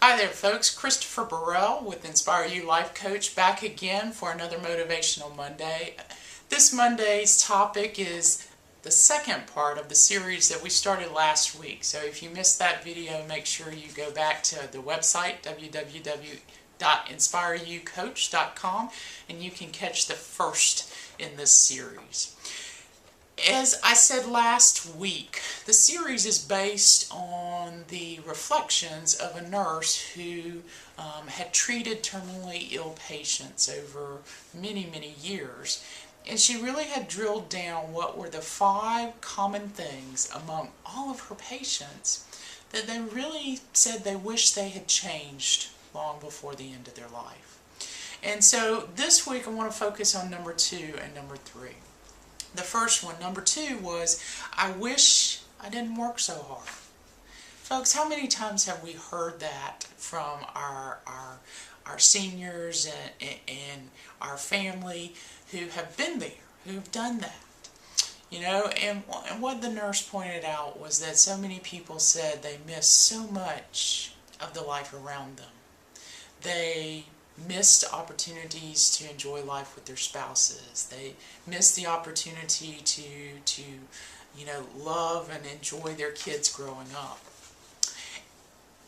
Hi there folks, Christopher Burrell with Inspire You Life Coach back again for another Motivational Monday. This Monday's topic is the second part of the series that we started last week. So if you missed that video, make sure you go back to the website www.InspireUcoach.com and you can catch the first in this series. As I said last week, the series is based on the reflections of a nurse who had treated terminally ill patients over many years. And she really had drilled down what were the 5 common things among all of her patients that they really said they wish they had changed long before the end of their life. And so this week I want to focus on number 2 and number 3. The first one, number 2, was, I wish I didn't work so hard. Folks, how many times have we heard that from our seniors and our family who have been there, who've done that? You know, and what the nurse pointed out was that so many people said they missed so much of the life around them. They missed opportunities to enjoy life with their spouses. They missed the opportunity to love and enjoy their kids growing up.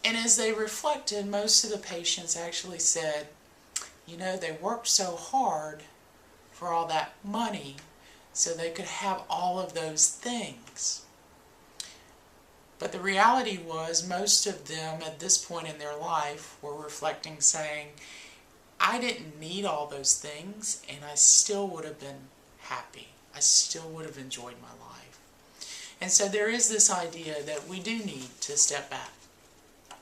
And as they reflected, most of the patients actually said, they worked so hard for all that money so they could have all of those things. But the reality was most of them at this point in their life were reflecting, saying, I didn't need all those things, and I still would have been happy. I still would have enjoyed my life. And so there is this idea that we do need to step back.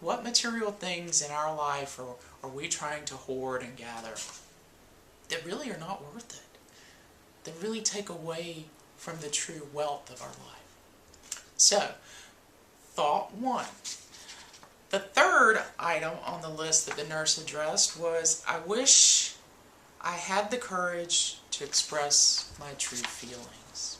What material things in our life are we trying to hoard and gather that really are not worth it, that really take away from the true wealth of our life? So, thought 1. The third item on the list that the nurse addressed was, I wish I had the courage to express my true feelings.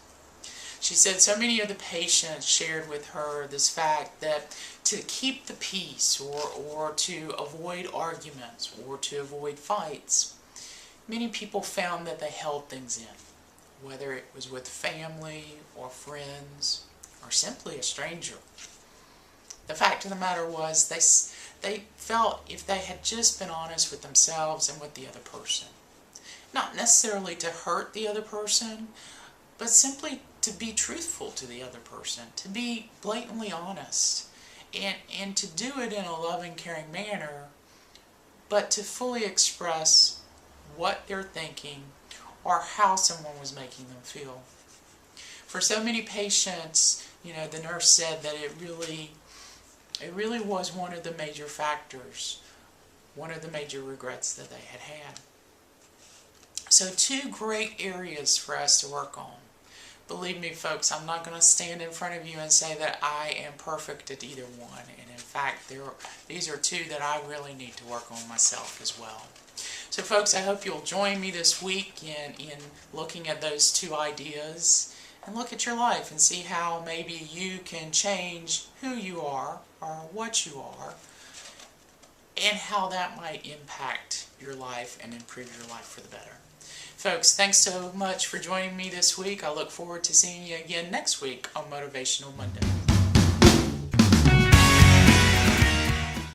She said so many of the patients shared with her this fact that to keep the peace or to avoid arguments or to avoid fights, many people found that they held things in, whether it was with family or friends or simply a stranger. The fact of the matter was they felt if they had just been honest with themselves and with the other person, not necessarily to hurt the other person, but simply to be truthful to the other person, to be blatantly honest, and to do it in a loving, caring manner, but to fully express what they're thinking or how someone was making them feel. For so many patients, the nurse said that it really was one of the major factors, one of the major regrets that they had had. So 2 great areas for us to work on. Believe me, folks, I'm not going to stand in front of you and say that I am perfect at either one. And in fact, these are 2 that I really need to work on myself as well. So folks, I hope you'll join me this week in looking at those 2 ideas. And look at your life and see how maybe you can change who you are or what you are, and how that might impact your life and improve your life for the better. Folks, thanks so much for joining me this week. I look forward to seeing you again next week on Motivational Monday.